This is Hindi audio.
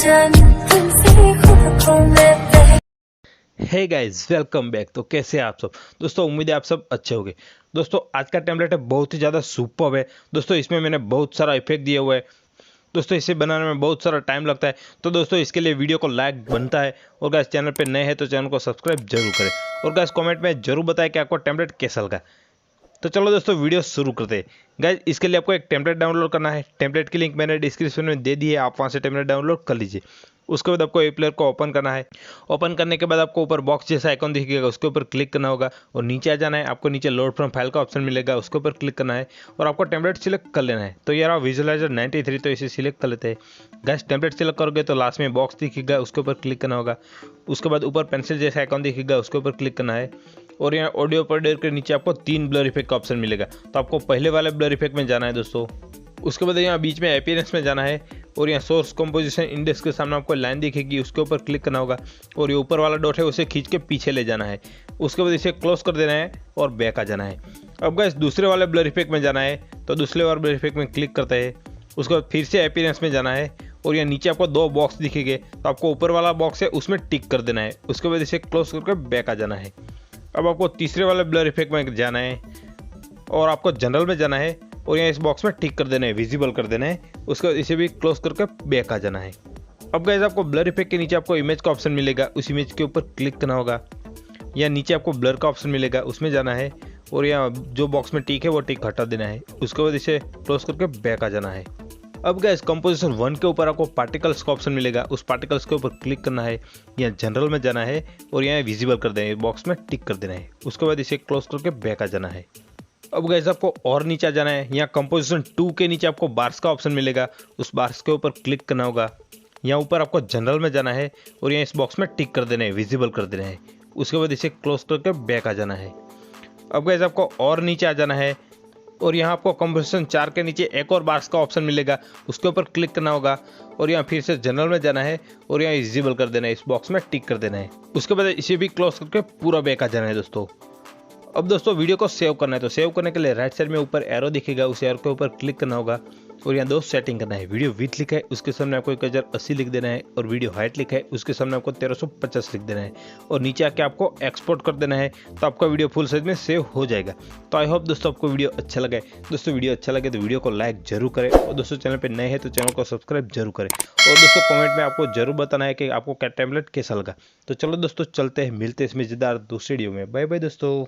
Hey guys, welcome back. तो कैसे हैं आप सब दोस्तों? उम्मीद है आप सब अच्छे होंगे। दोस्तों आज का टेम्पलेट है बहुत ही ज़्यादा सुपर्ब है। दोस्तों इसमें मैंने बहुत सारा इफेक्ट दिया हुआ है। दोस्तों इसे बनाने में बहुत सारा टाइम लगता है, तो दोस्तों इसके लिए वीडियो को लाइक बनता है। और गाइस चैनल पे नए हैं तो चैनल को सब्सक्राइब जरूर करें। और गाइस कमेंट में जरूर बताएं कि आपको टेम्पलेट कैसा लगा। तो चलो दोस्तों वीडियो शुरू करते हैं। गाइस इसके लिए आपको एक टेम्पलेट डाउनलोड करना है। टेम्पलेट की लिंक मैंने डिस्क्रिप्शन में दे दी है, आप वहाँ से टेम्पलेट डाउनलोड कर लीजिए। उसके बाद आपको ए प्लेयर को ओपन करना है। ओपन करने के बाद आपको ऊपर बॉक्स जैसा आइकॉन दिखेगा, उसके ऊपर क्लिक करना होगा और नीचे आ जाना है। आपको नीचे लोड फ्रॉम फाइल का ऑप्शन मिलेगा, उसके ऊपर क्लिक करना है और आपको टेम्पलेट सिलेक्ट कर लेना है। तो यार विजुअलाइजर 93, तो इसे सिलेक्ट कर लेते हैं। गाइस टेम्पलेट सिलेक्ट करोगे तो लास्ट में बॉक्स दिखेगा, उसके ऊपर क्लिक करना होगा। उसके बाद ऊपर पेंसिल जैसा आइकॉन दिखेगा, उसके ऊपर क्लिक करना है और यहाँ ऑडियो प्लेयर के नीचे आपको 3 ब्लर इफेक्ट का ऑप्शन मिलेगा। तो आपको पहले वाले ब्लर इफेक्ट में जाना है दोस्तों। उसके बाद यहाँ बीच में अपीयरेंस में जाना है और यहाँ सोर्स कंपोजिशन इंडेक्स के सामने आपको लाइन दिखेगी, उसके ऊपर क्लिक करना होगा और ये ऊपर वाला डॉट है उसे खींच के पीछे ले जाना है। उसके बाद इसे क्लोज कर देना है और बैक आ जाना है। अब गाइस दूसरे वाले ब्लर इफेक्ट में जाना है, तो दूसरे वाले ब्लर इफेक्ट में क्लिक करते हैं। उसके बाद फिर से अपीयरेंस में जाना है और यहाँ नीचे आपको 2 बॉक्स दिखेंगे, तो आपको ऊपर वाला बॉक्स है उसमें टिक कर देना है। उसके बाद इसे क्लोज करके बैक आ जाना है। अब आपको तीसरे वाले ब्लर इफेक्ट में जाना है और आपको जनरल में जाना है और यहाँ इस बॉक्स में टिक कर देना है, विजिबल कर देना है। उसके बाद इसे भी क्लोज करके बैक आ जाना है। अब गाइस आपको ब्लर इफेक्ट के नीचे आपको इमेज का ऑप्शन मिलेगा, उस इमेज के ऊपर क्लिक करना होगा। या नीचे आपको ब्लर का ऑप्शन मिलेगा, उसमें जाना है और यहाँ जो बॉक्स में टिक है वो टिक हटा देना है। उसके बाद इसे क्लोज करके बैक आ जाना है। अब गाइस कंपोजिशन 1 के ऊपर आपको पार्टिकल्स का ऑप्शन मिलेगा, उस पार्टिकल्स के ऊपर क्लिक करना है। यहाँ जनरल में जाना है और यहाँ विजिबल कर देना है, बॉक्स में टिक कर देना है। उसके बाद इसे क्लोज करके बैक आ जाना है। अब गाइस आपको और नीचे आ जाना है। यहाँ कंपोजिशन 2 के नीचे आपको बार्स का ऑप्शन मिलेगा, उस बार्स के ऊपर क्लिक करना होगा। यहाँ ऊपर आपको जनरल में जाना है और यहाँ इस बॉक्स में टिक कर देना है, विजिबल कर देना है। उसके बाद इसे क्लोज करके बैक आ जाना है। अब गाइस आपको और नीचे आ जाना है और यहाँ आपको कंपोजिशन 4 के नीचे एक और बार्स का ऑप्शन मिलेगा, उसके ऊपर क्लिक करना होगा और यहाँ फिर से जनरल में जाना है और यहाँ विजिबल कर देना है, इस बॉक्स में टिक कर देना है। उसके बाद इसे भी क्लोज करके पूरा बैक आ जाना है दोस्तों। अब दोस्तों वीडियो को सेव करना है, तो सेव करने के लिए राइट साइड में ऊपर एरो दिखेगा, उस एरो के ऊपर क्लिक करना होगा और यहाँ 2 सेटिंग करना है। वीडियो विड्थ लिखा है उसके सामने आपको 1080 लिख देना है और वीडियो हाइट लिखा है उसके सामने आपको 1350 लिख देना है और नीचे आके आपको एक्सपोर्ट कर देना है, तो आपका वीडियो फुल साइज में सेव हो जाएगा। तो आई होप दोस्तों आपको वीडियो अच्छा लगा है। दोस्तों वीडियो अच्छा लगे तो वीडियो को लाइक जरूर करें और दोस्तों चैनल पर नए हैं तो चैनल को सब्सक्राइब जरूर करें और दोस्तों कमेंट में आपको जरूर बताना है कि आपको क्या टेम्पलेट कैसा लगा। तो चलो दोस्तों चलते हैं, मिलते हैं इस मजेदार दूसरे वीडियो में। बाय बाय दोस्तों।